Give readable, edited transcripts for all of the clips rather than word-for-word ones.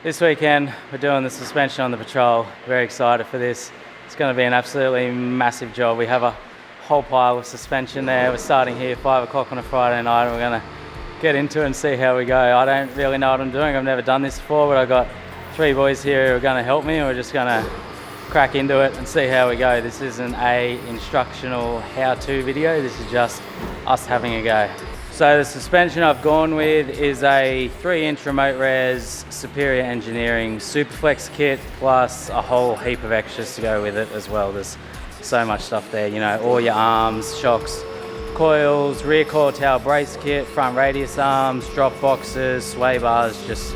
This weekend we're doing the suspension on the Patrol. Very excited for this. It's going to be an absolutely massive job. We have a whole pile of suspension there. We're starting here 5 o'clock on a Friday night and we're going to get into it and see how we go. I don't really know what I'm doing. I've never done this before, but I've got 3 boys here who are going to help me and we're just going to crack into it and see how we go. This isn't a instructional how-to video. This is just us having a go. So the suspension I've gone with is a 3-inch remote res Superior Engineering SUPERFLEX kit, plus a whole heap of extras to go with it as well. There's so much stuff there, you know, all your arms, shocks, coils, rear coil tower brace kit, front radius arms, drop boxes, sway bars, just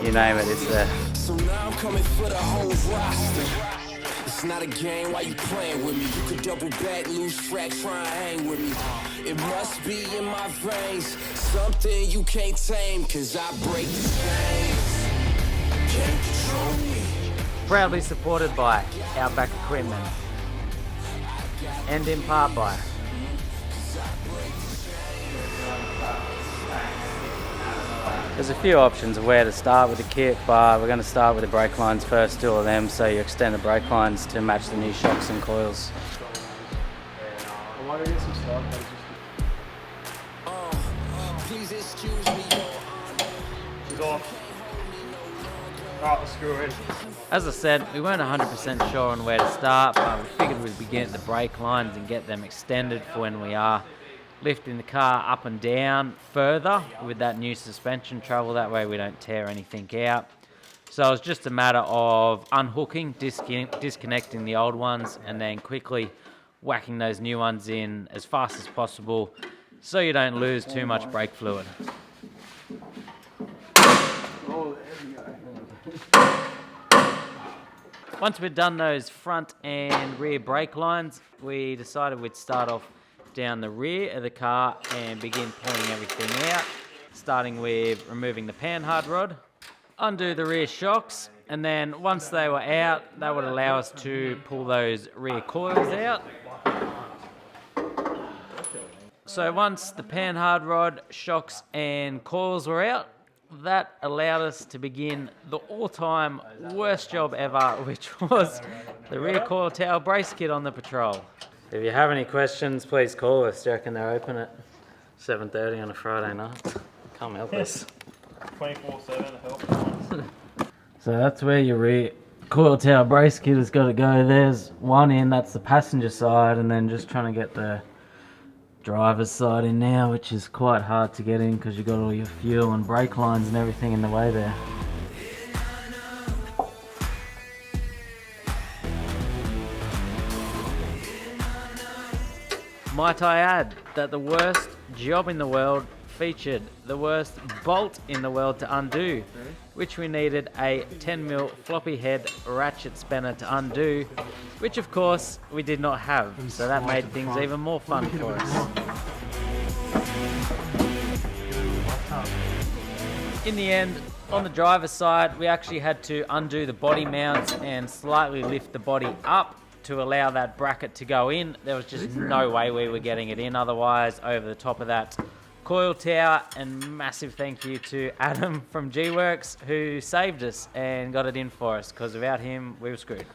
you name it, it's there. So now I'm coming for the whole roster. It's not a game, why you playing with me? You could double back, lose track, try and hang with me. It must be in my veins, something you can't tame, cause I break the chains. Can't control me. Proudly supported by Outback Equipment, and in part by there's a few options of where to start with the kit, but we're going to start with the brake lines first, 2 of them, so you extend the brake lines to match the new shocks and coils. Please excuse me, She's off. Alright, let's screw in. As I said, we weren't 100% sure on where to start, but we figured we'd begin at the brake lines and get them extended for when we are lifting the car up and down further with that new suspension travel. That way we don't tear anything out. So it was just a matter of unhooking, disconnecting the old ones, and then quickly whacking those new ones in as fast as possible so you don't lose too much brake fluid. Once we'd done those front and rear brake lines, we decided we'd start off down the rear of the car and begin pulling everything out, starting with removing the PANHARD rod, undo the rear shocks, and then once they were out, that would allow us to pull those rear coils out. So once the PANHARD rod, shocks and coils were out, that allowed us to begin the all-time worst job ever, which was the rear coil tower brace kit on the Patrol. If you have any questions, please call us. Do you reckon they're open at 7:30 on a Friday night? Come help us. 24/7 help. So that's where your rear coil tower brace kit has got to go. There's one in, that's the passenger side, and then just trying to get the driver's side in now, which is quite hard to get in because you've got all your fuel and brake lines and everything in the way there. Might I add that the worst job in the world featured the worst bolt in the world to undo, which we needed a 10mm floppy head ratchet spanner to undo, which of course we did not have, so that made things even more fun for us. In the end, on the driver's side, we actually had to undo the body mounts and slightly lift the body up to allow that bracket to go in. There was just no way we were getting it in otherwise over the top of that coil tower, and massive thank you to Adam from G-Works who saved us and got it in for us, because without him we were screwed.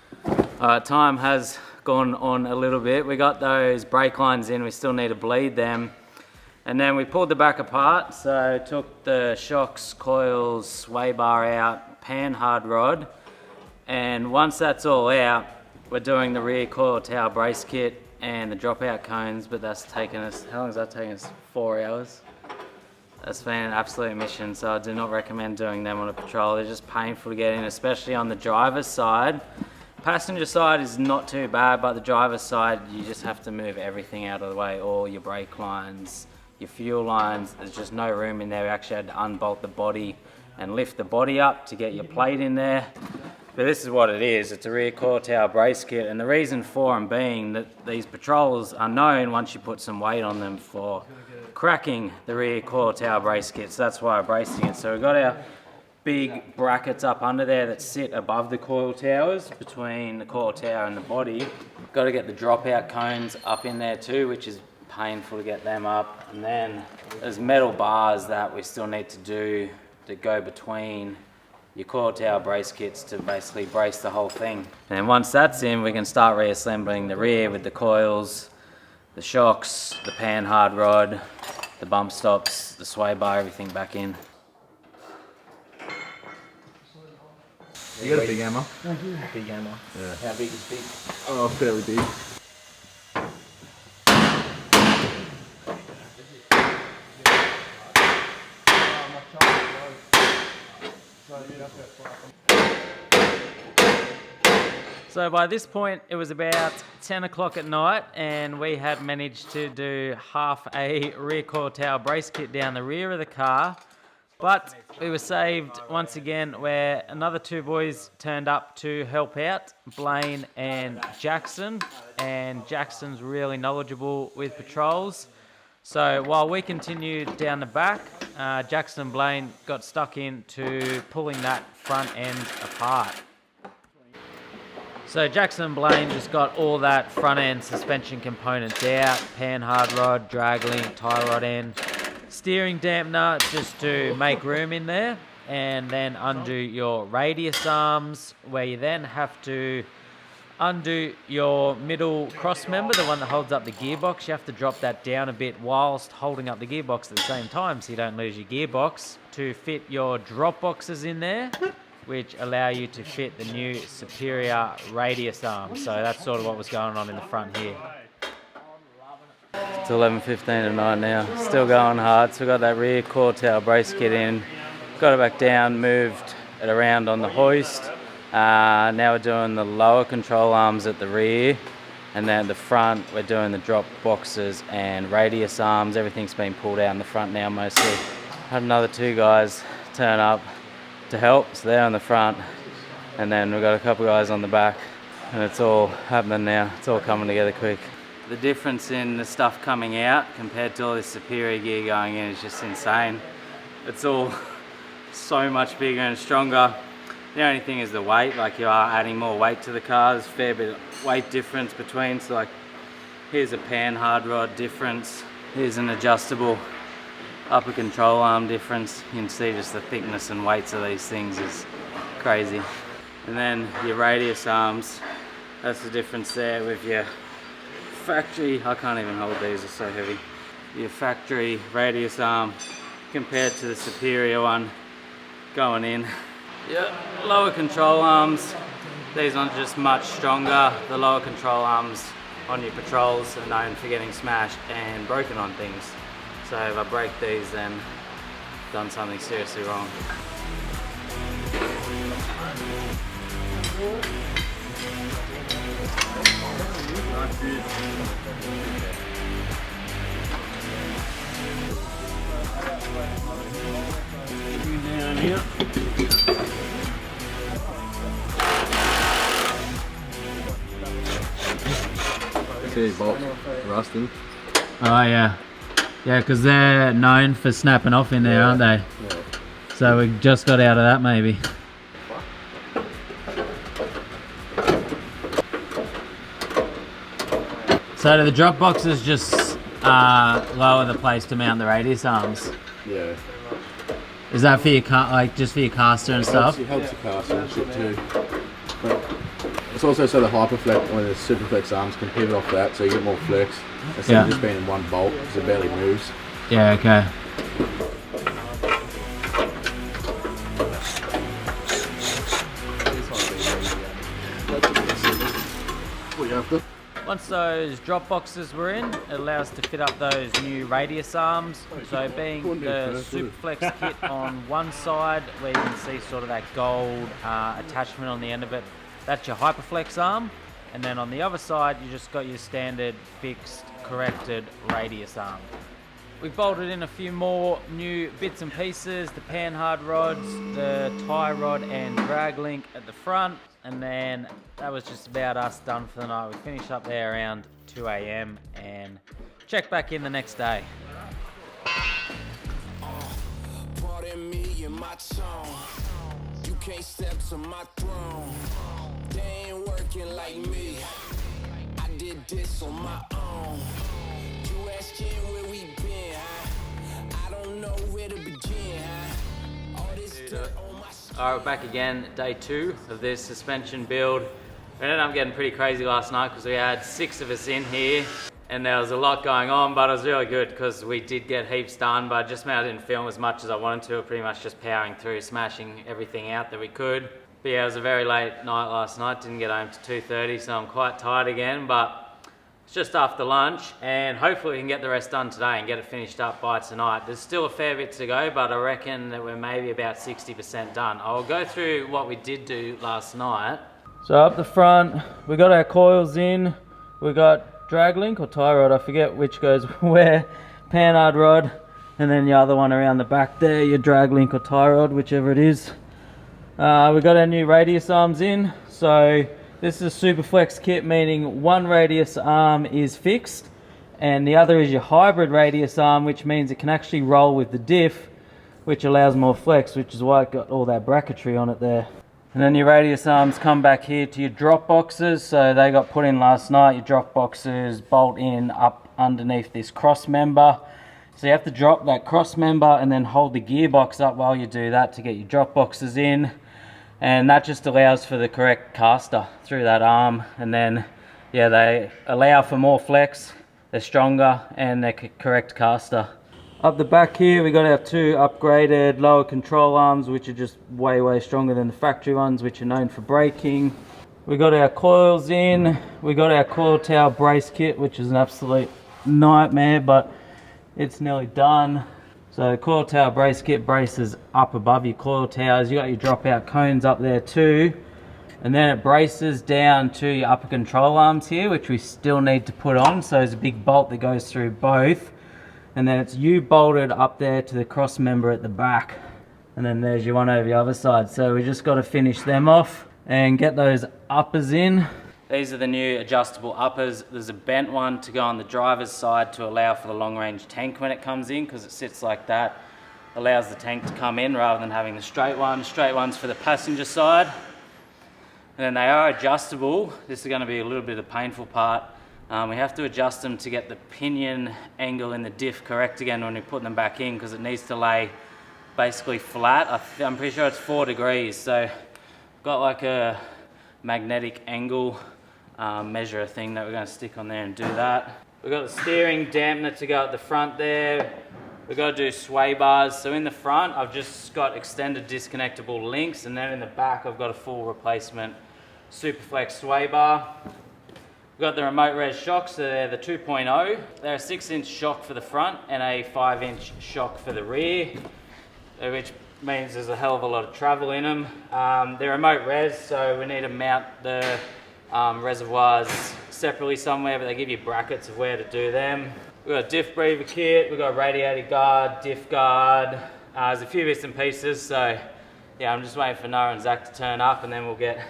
Time has gone on a little bit. We got those brake lines in, we still need to bleed them. And then we pulled the back apart, so took the shocks, coils, sway bar out, PANHARD rod, and once that's all out, we're doing the rear coil tower brace kit and the dropout cones, but that's taken us, how long has that taken us? 4 hours. That's been an absolute mission, so I do not recommend doing them on a Patrol. They're just painful to get in, especially on the driver's side. Passenger side is not too bad, but the driver's side, you just have to move everything out of the way, all your brake lines, your fuel lines. There's just no room in there. We actually had to unbolt the body and lift the body up to get your plate in there. But this is what it is. It's a rear coil tower brace kit, and the reason for them being that these Patrols are known, once you put some weight on them, for cracking the rear coil tower brace kit. So that's why we're bracing it. So we've got our big brackets up under there that sit above the coil towers, between the coil tower and the body. Got to get the dropout cones up in there too, which is painful to get them up. And then there's metal bars that we still need to do to go between your coil tower brace kits to basically brace the whole thing. And once that's in, we can start reassembling the rear with the coils, the shocks, the PANHARD rod, the bump stops, the sway bar, everything back in. You got a big hammer? Big hammer. Yeah. How big is big? Oh, fairly big. So by this point, it was about 10 o'clock at night, and we had managed to do half a rear coil tower brace kit down the rear of the car. But we were saved once again, where another two boys turned up to help out, Blaine and Jackson. And Jackson's really knowledgeable with patrols. So while we continued down the back, Jackson and Blaine got stuck into pulling that front end apart. So Jackson and Blaine just got all that front end suspension components out, PANHARD rod, drag link, tie rod end, steering dampener, just to make room in there, and then undo your radius arms, where you then have to undo your middle cross member, the one that holds up the gearbox. You have to drop that down a bit whilst holding up the gearbox at the same time so you don't lose your gearbox, to fit your drop boxes in there, which allow you to fit the new superior radius arm. So that's sort of what was going on in the front here. It's 11:15 at night now, still going hard. So we got that rear coil tower brace kit in, got it back down, moved it around on the hoist. Now we're doing the lower control arms at the rear, and then at the front we're doing the drop boxes and radius arms. Everything's been pulled out in the front now mostly. Had another two guys turn up to help, so they're on the front, and then we've got a couple guys on the back, and it's all happening now. It's all coming together quick. The difference in the stuff coming out compared to all this superior gear going in is just insane. It's all so much bigger and stronger. The only thing is the weight, like you are adding more weight to the car. There's a fair bit of weight difference between, so like here's a PANHARD rod difference, here's an adjustable upper control arm difference. You can see just the thickness and weights of these things is crazy. And then your radius arms, that's the difference there with your factory, I can't even hold these, they're so heavy. Your factory radius arm compared to the superior one going in. Yeah, lower control arms, these ones are just much stronger. The lower control arms on your patrols are known for getting smashed and broken on things. So if I break these, then I've done something seriously wrong. Down here. See these bolts rusting. Oh yeah. Yeah, because they're known for snapping off in there, aren't they? Yeah. So we just got out of that maybe. So do the drop boxes just lower the place to mount the radius arms? Yeah. Is that for your car, like just for your caster and stuff? It helps the caster and shit too. But it's also so the HyperFlex, or the SUPERFLEX arms can pivot off that, so you get more flex instead of just being in one bolt because it barely moves. Yeah, okay. What you after? Once those drop boxes were in, it allows us to fit up those new radius arms. So being the SUPERFLEX kit on one side, where you can see sort of that gold attachment on the end of it, that's your HyperFlex arm. And then on the other side, you just got your standard fixed corrected radius arm. We've bolted in a few more new bits and pieces, the PANHARD rods, the tie rod and drag link at the front, and then that was just about us done for the night. We finished up there around 2 AM and checked back in the next day. Pardon me and my tone. You can't step to my throne. They ain't working like me. I did this on my own. You asking where we been, huh? I don't know where to begin, huh? All this dirt on my skin. Alright, we're back again, day 2 of this suspension build. We ended up getting pretty crazy last night because we had 6 of us in here and there was a lot going on, but it was really good because we did get heaps done, but just meant I didn't film as much as I wanted to. Pretty much just powering through, smashing everything out that we could. But yeah, it was a very late night last night, didn't get home to 2:30, so I'm quite tired again, but it's just after lunch, and hopefully we can get the rest done today and get it finished up by tonight. There's still a fair bit to go, but I reckon that we're maybe about 60% done. I'll go through what we did do last night. So up the front, we got our coils in, we got drag link or tie rod, I forget which goes where, PANHARD rod, and then the other one around the back there, your drag link or tie rod, whichever it is. We got our new radius arms in, so this is a SUPERFLEX kit, meaning one radius arm is fixed and the other is your hybrid radius arm, which means it can actually roll with the diff, which allows more flex, which is why it got all that bracketry on it there. And then your radius arms come back here to your drop boxes, so they got put in last night. Your drop boxes bolt in up underneath this cross member. So you have to drop that cross member and then hold the gearbox up while you do that to get your drop boxes in. And that just allows for the correct caster through that arm, and then yeah, they allow for more flex, they're stronger, and they're correct caster. Up the back here we got our 2 upgraded lower control arms, which are just way stronger than the factory ones, which are known for braking. We got our coils in, we got our coil tower brace kit, which is an absolute nightmare, but it's nearly done. So coil tower brace kit braces up above your coil towers. You got your dropout cones up there too. And then it braces down to your upper control arms here, which we still need to put on. So there's a big bolt that goes through both. And then it's U-bolted up there to the cross member at the back. And then there's your one over the other side. So we just got to finish them off and get those uppers in. These are the new adjustable uppers. There's a bent one to go on the driver's side to allow for the long range tank when it comes in, because it sits like that. Allows the tank to come in rather than having the straight one. Straight one's for the passenger side. And then they are adjustable. This is going to be a little bit of the painful part. We have to adjust them to get the pinion angle in the diff correct again when we put them back in, because it needs to lay basically flat. I'm pretty sure it's 4 degrees. So got like a magnetic angle measure thing that we're going to stick on there and do that. We've got the steering dampener to go at the front there. We've got to do sway bars. So in the front I've just got extended disconnectable links, and then in the back I've got a full replacement SUPERFLEX sway bar. We've got the remote res shocks, so they're the 2.0. They're a 6-inch shock for the front and a 5-inch shock for the rear, which means there's a hell of a lot of travel in them. They're remote res, so we need to mount the reservoirs separately somewhere, but they give you brackets of where to do them. We've got a diff breather kit, we've got a radiator guard, diff guard, there's a few bits and pieces, so yeah, I'm just waiting for Noah and Zach to turn up and then we'll get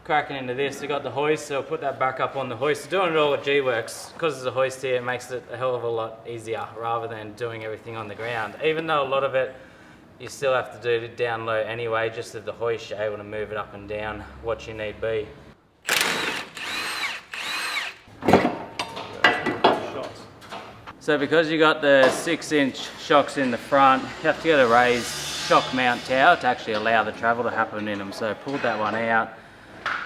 cracking into this. We've got the hoist, so we'll put that back up on the hoist. We're doing it all at G-Works. Because there's a hoist here, it makes it a hell of a lot easier rather than doing everything on the ground. Even though a lot of it you still have to do down low anyway, just at the hoist you're able to move it up and down what you need be. So because you got the 6-inch shocks in the front, you have to get a raised shock mount tower to actually allow the travel to happen in them. So I pulled that one out,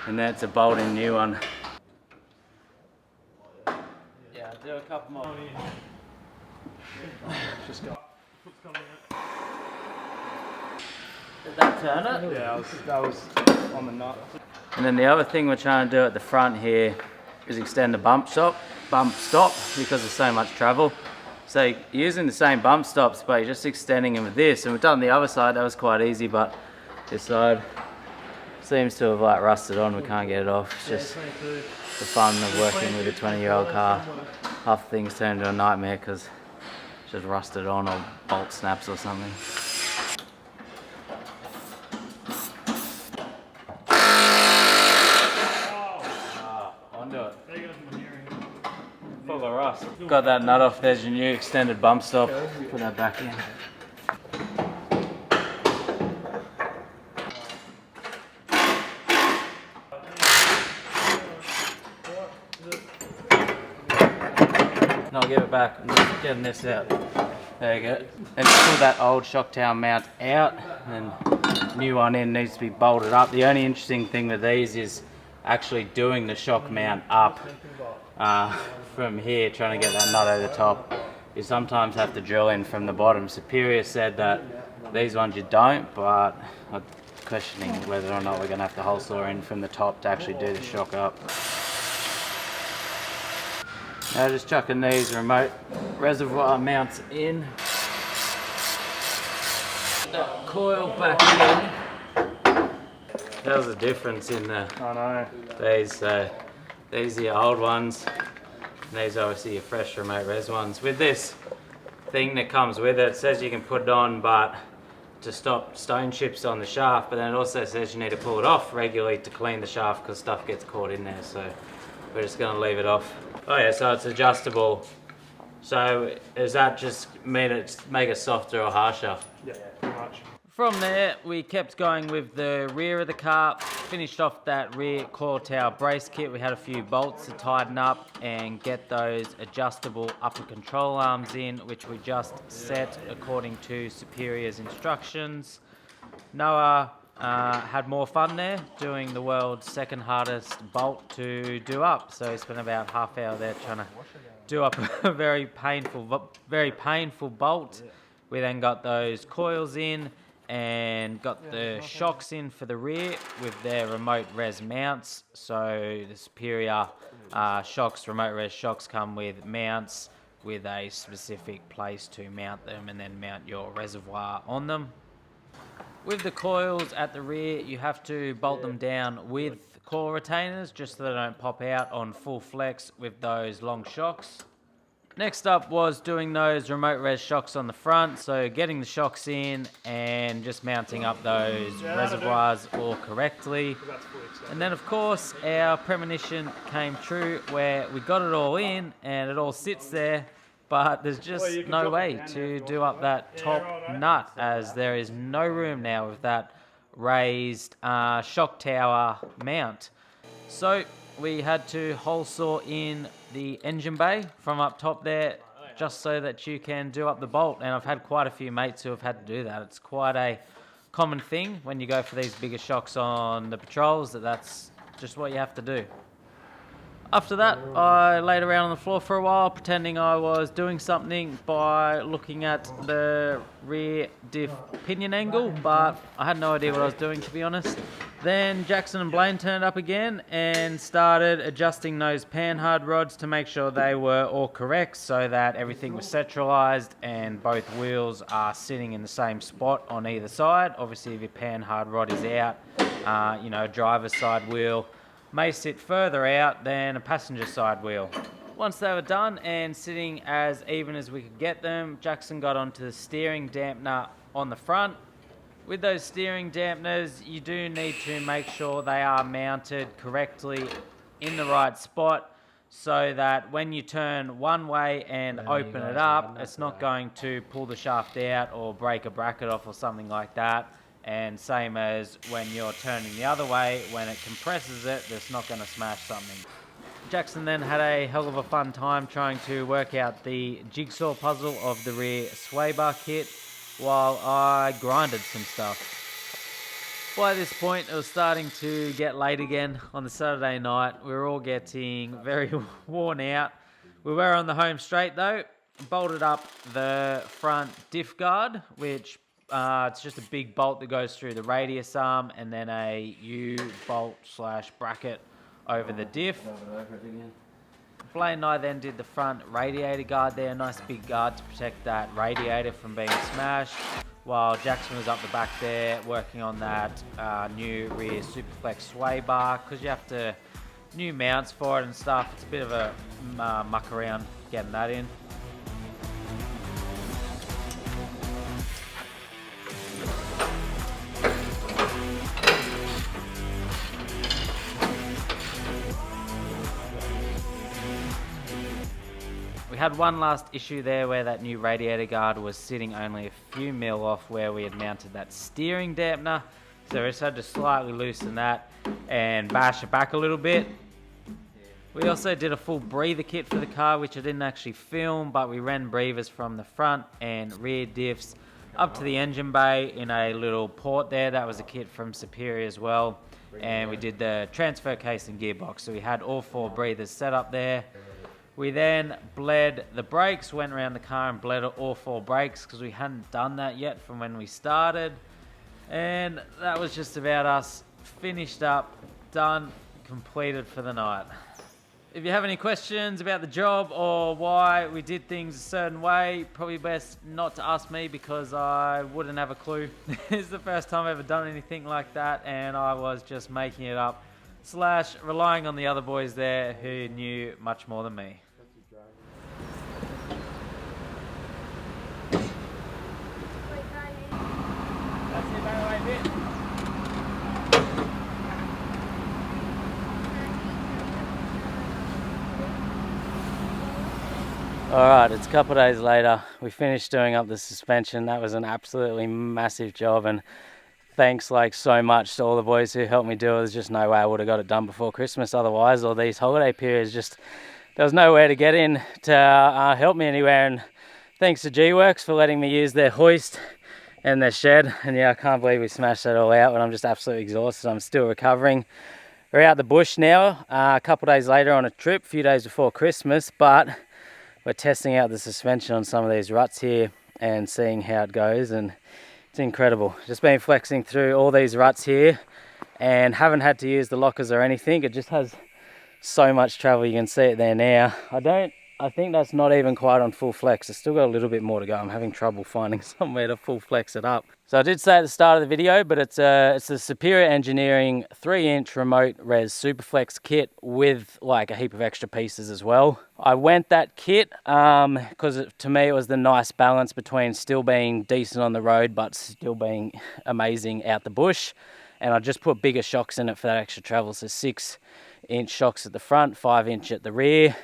and then it's a bolting new one. Yeah, I'll do a couple more. Just go. Did that turn it? Yeah, that was on the nut. And then the other thing we're trying to do at the front here is extend the bump stop because there's so much travel. So you're using the same bump stops, but you're just extending them with this. And we've done the other side, that was quite easy, but this side seems to have like rusted on. We can't get it off. It's just the fun of working with a 20-year-old car. Half things turn into a nightmare because it's just rusted on or bolt snaps or something. Full of rust. Got that nut off, there's your new extended bump stop. Put that back in. No, I'll give it back. I'm just getting this out. There you go. And pull that old shock tower mount out and new one in needs to be bolted up. The only interesting thing with these is actually doing the shock mount up from here, trying to get that nut over the top. You sometimes have to drill in from the bottom. Superior said that these ones you don't, but I'm questioning whether or not we're going to have to hole saw in from the top to actually do the shock up. Now just chucking these remote reservoir mounts in. That coil back in. There's a difference in the these. These are your old ones. And these are obviously your fresh remote res ones. With this thing that comes with it, it says you can put it on, but to stop stone chips on the shaft. But then it also says you need to pull it off regularly to clean the shaft because stuff gets caught in there. So we're just going to leave it off. Oh yeah, so it's adjustable. So does that just mean make it softer or harsher? Yeah, pretty much. From there, we kept going with the rear of the car, finished off that rear coil tower brace kit. We had a few bolts to tighten up and get those adjustable upper control arms in, which we just set according to Superior's instructions. Noah had more fun there, doing the world's second hardest bolt to do up. So he spent about half hour there trying to do up a very painful bolt. We then got those coils in and got the shocks in for the rear with their remote res mounts. So the Superior shocks, remote res shocks, come with mounts with a specific place to mount them and then mount your reservoir on them. With the coils at the rear, you have to bolt them down with coil retainers just so they don't pop out on full flex with those long shocks. Next up was doing those remote res shocks on the front, so getting the shocks in and just mounting up those reservoirs all correctly. And then of course our premonition came true where we got it all in and it all sits there, but there's just no way to do up that top nut as there is no room now with that raised shock tower mount. So we had to hole saw in the engine bay from up top there just so that you can do up the bolt, and I've had quite a few mates who have had to do that. It's quite a common thing when you go for these bigger shocks on the patrols, that's just what you have to do. After that, I laid around on the floor for a while pretending I was doing something by looking at the rear diff pinion angle, but I had no idea what I was doing, to be honest. Then Jackson and Blaine turned up again and started adjusting those PANHARD rods to make sure they were all correct so that everything was centralized and both wheels are sitting in the same spot on either side. Obviously, if your PANHARD rod is out, driver's side wheel may sit further out than a passenger side wheel. Once they were done and sitting as even as we could get them, Jackson got onto the steering dampener on the front. With those steering dampeners, you do need to make sure they are mounted correctly in the right spot so that when you turn one way and open it up, it's not going to pull the shaft out or break a bracket off or something like that. And same as when you're turning the other way, when it compresses it, it's not going to smash something. Jackson then had a hell of a fun time trying to work out the jigsaw puzzle of the rear sway bar kit while I grinded some stuff. By this point, it was starting to get late again on the Saturday night. We were all getting very worn out. We were on the home straight though, bolted up the front diff guard, which it's just a big bolt that goes through the radius arm and then a U-bolt / bracket over the diff. Blaine and I then did the front radiator guard there, a nice big guard to protect that radiator from being smashed, while Jackson was up the back there working on that new rear SUPERFLEX sway bar, because you have to new mounts for it and stuff. It's a bit of a muck around getting that in. We had one last issue there where that new radiator guard was sitting only a few mil off where we had mounted that steering dampener. So we just had to slightly loosen that and bash it back a little bit. We also did a full breather kit for the car, which I didn't actually film, but we ran breathers from the front and rear diffs up to the engine bay in a little port there. That was a kit from Superior as well. And we did the transfer case and gearbox. So we had all 4 breathers set up there. We then bled the brakes, went around the car and bled all 4 brakes because we hadn't done that yet from when we started. And that was just about us finished up, done, completed for the night. If you have any questions about the job or why we did things a certain way, probably best not to ask me because I wouldn't have a clue. It's the first time I've ever done anything like that, and I was just making it up / relying on the other boys there who knew much more than me. That's it, by the way, bit. Alright, it's a couple of days later. We finished doing up the suspension. That was an absolutely massive job, and thanks like so much to all the boys who helped me do it. There's just no way I would have got it done before Christmas otherwise, or these holiday periods. Just there was nowhere to get in to help me anywhere, and thanks to G-Works for letting me use their hoist and their shed. And yeah, I can't believe we smashed that all out, but I'm just absolutely exhausted. I'm still recovering. We're out the bush now, a couple of days later on a trip, a few days before Christmas, but we're testing out the suspension on some of these ruts here and seeing how it goes, and it's incredible. Just been flexing through all these ruts here and haven't had to use the lockers or anything. It just has so much travel. You can see it there now. I think that's not even quite on full flex. It's still got a little bit more to go. I'm having trouble finding somewhere to full flex it up. So I did say at the start of the video, but it's the Superior Engineering 3-inch remote res SUPERFLEX kit with like a heap of extra pieces as well. I went that kit because to me it was the nice balance between still being decent on the road but still being amazing out the bush. And I just put bigger shocks in it for that extra travel. So 6-inch shocks at the front, 5-inch at the rear.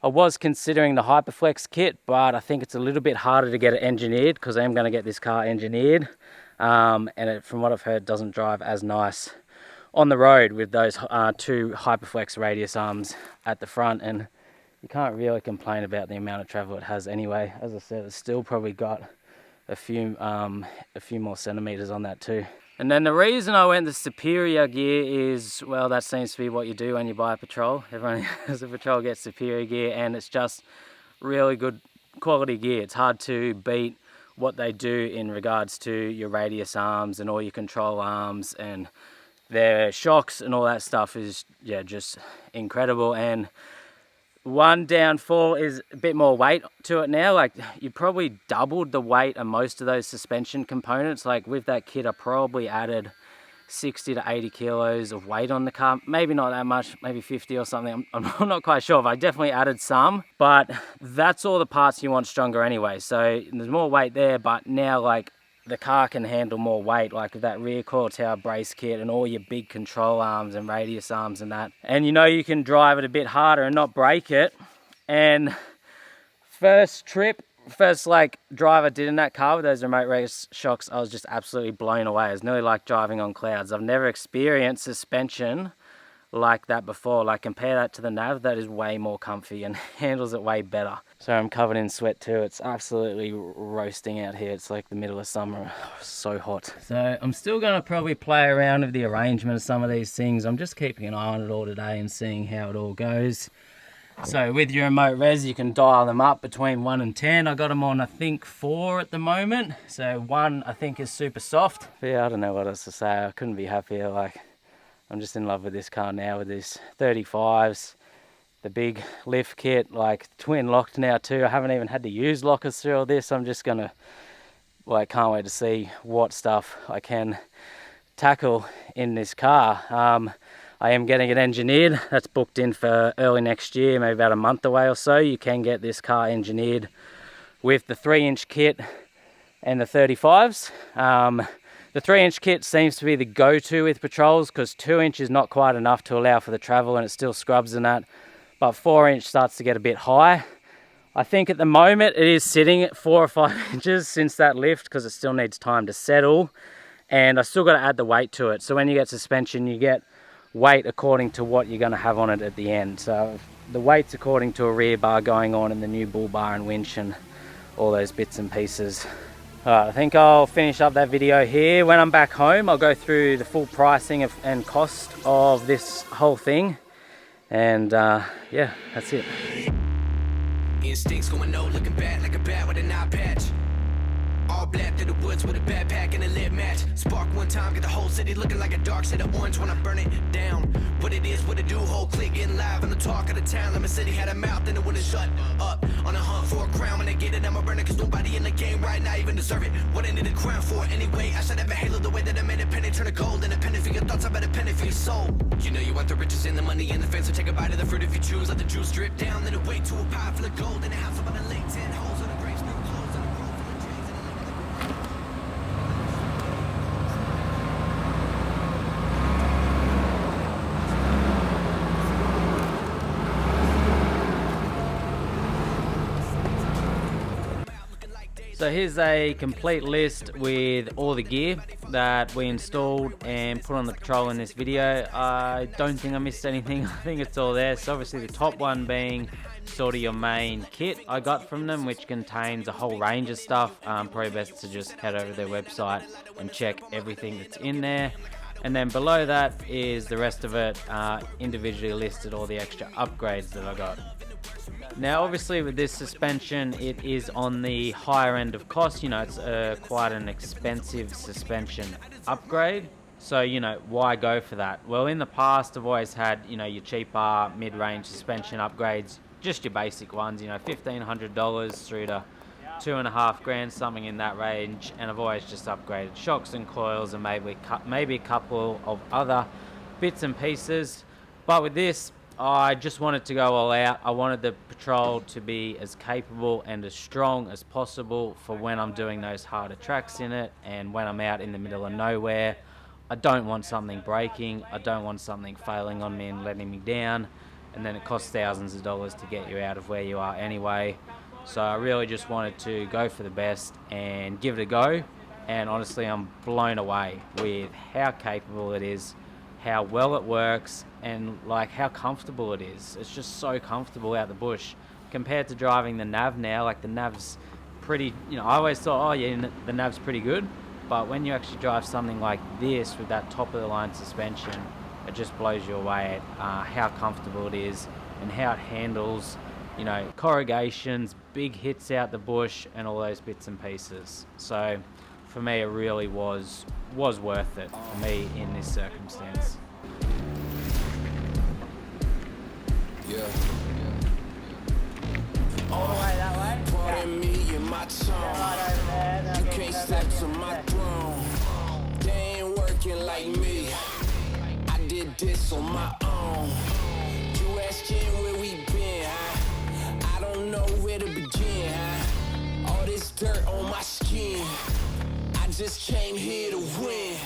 I was considering the HyperFlex kit, but I think it's a little bit harder to get it engineered because I am going to get this car engineered. And from what I've heard, doesn't drive as nice on the road with those 2 HyperFlex radius arms at the front. And you can't really complain about the amount of travel it has anyway. As I said, it's still probably got a few more centimeters on that too. And then the reason I went the Superior gear is, well, that seems to be what you do when you buy a Patrol. Everyone who has a Patrol gets Superior gear, and it's just really good quality gear. It's hard to beat what they do in regards to your radius arms and all your control arms, and their shocks and all that stuff is, yeah, just incredible. And one downfall is a bit more weight to it now. Like, you probably doubled the weight of most of those suspension components. Like with that kit, I probably added 60 to 80 kilos of weight on the car. Maybe not that much, maybe 50 or something. I'm not quite sure. I definitely added some, but that's all the parts you want stronger anyway. So there's more weight there, but now like the car can handle more weight, like with that rear coil tower brace kit and all your big control arms and radius arms and that. And you know you can drive it a bit harder and not break it. And first like drive I did in that car with those remote race shocks, I was just absolutely blown away. It was nearly like driving on clouds. I've never experienced suspension like that before. Like, compare that to the nav, that is way more comfy and handles it way better. So I'm covered in sweat too. It's absolutely roasting out here. It's like the middle of summer. So hot. So I'm still going to probably play around with the arrangement of some of these things. I'm just keeping an eye on it all today and seeing how it all goes. So with your remote res, you can dial them up between 1 and 10. I got them on, I think, 4 at the moment. So 1, I think, is super soft. But yeah, I don't know what else to say. I couldn't be happier. Like, I'm just in love with this car now, with this 35s, the big lift kit, like twin locked now too. I haven't even had to use lockers through all this. I'm just gonna, like, can't wait to see what stuff I can tackle in this car. I am getting it engineered. That's booked in for early next year, maybe about a month away or so. You can get this car engineered with the 3-inch kit and the 35s. The 3-inch kit seems to be the go-to with Patrols because 2-inch is not quite enough to allow for the travel and it still scrubs in that. But 4-inch starts to get a bit high. I think at the moment it is sitting at 4 or 5 inches since that lift because it still needs time to settle. And I still got to add the weight to it. So when you get suspension, you get weight according to what you're going to have on it at the end. So the weight's according to a rear bar going on in the new bull bar and winch and all those bits and pieces. Alright, I think I'll finish up that video here. When I'm back home, I'll go through the full pricing and cost of this whole thing. And yeah, that's it. Instincts going no, looking bad like a bat with an eye patch. All black through the woods with a backpack and a lit match. Spark one time, get the whole city looking like a dark shade of orange when I burn it down. What it is, what it do, whole clique getting live on the talk of the town. Lemon City had a mouth and it wouldn't shut up. On a hunt for a crown, when they get it, I'ma burn it, cause nobody in the game right now even deserve it. What I need a crown for anyway, I should have a halo the way that I made a penny turn to gold. And a penny for your thoughts, I bet a penny for your soul. You know you want the riches and the money and the fame, so take a bite of the fruit if you choose. Let the juice drip down, then it wait to a pie full of gold. In a house about a lake, 10 holes on the grapes, new clothes on the road full of trees and So here's a complete list with all the gear that we installed and put on the Patrol in this video. I don't think I missed anything. I think it's all there. So obviously the top one being sort of your main kit I got from them, which contains a whole range of stuff. Probably best to just head over to their website and check everything that's in there. And then below that is the rest of it, individually listed all the extra upgrades that I got. Now obviously with this suspension, it is on the higher end of cost. You know, it's quite an expensive suspension upgrade. So, you know, why go for that? Well, in the past I've always had, you know, your cheaper mid-range suspension upgrades, just your basic ones, you know, $1,500 through to $2.5 grand, something in that range. And I've always just upgraded shocks and coils and maybe a couple of other bits and pieces. But with this, I just wanted to go all out. I wanted the Patrol to be as capable and as strong as possible for when I'm doing those harder tracks in it and when I'm out in the middle of nowhere. I don't want something breaking. I don't want something failing on me and letting me down, and then it costs thousands of dollars to get you out of where you are anyway. So I really just wanted to go for the best and give it a go, and honestly I'm blown away with how capable it is, how well it works, and like how comfortable it is. It's just so comfortable out the bush compared to driving the nav now. Like the nav's pretty, you know, I always thought, oh yeah, the nav's pretty good, but when you actually drive something like this with that top of the line suspension, it just blows you away at how comfortable it is and how it handles, you know, corrugations, big hits out the bush and all those bits and pieces. So for me it really was worth it for me in this circumstance. yeah. All the way that way? Pardon me and my tongue. You can't step to my throne. They ain't working like me. I did this on my own. You asking where we been, huh? I don't know where to begin, huh? All this dirt on my skin. I just came here to win.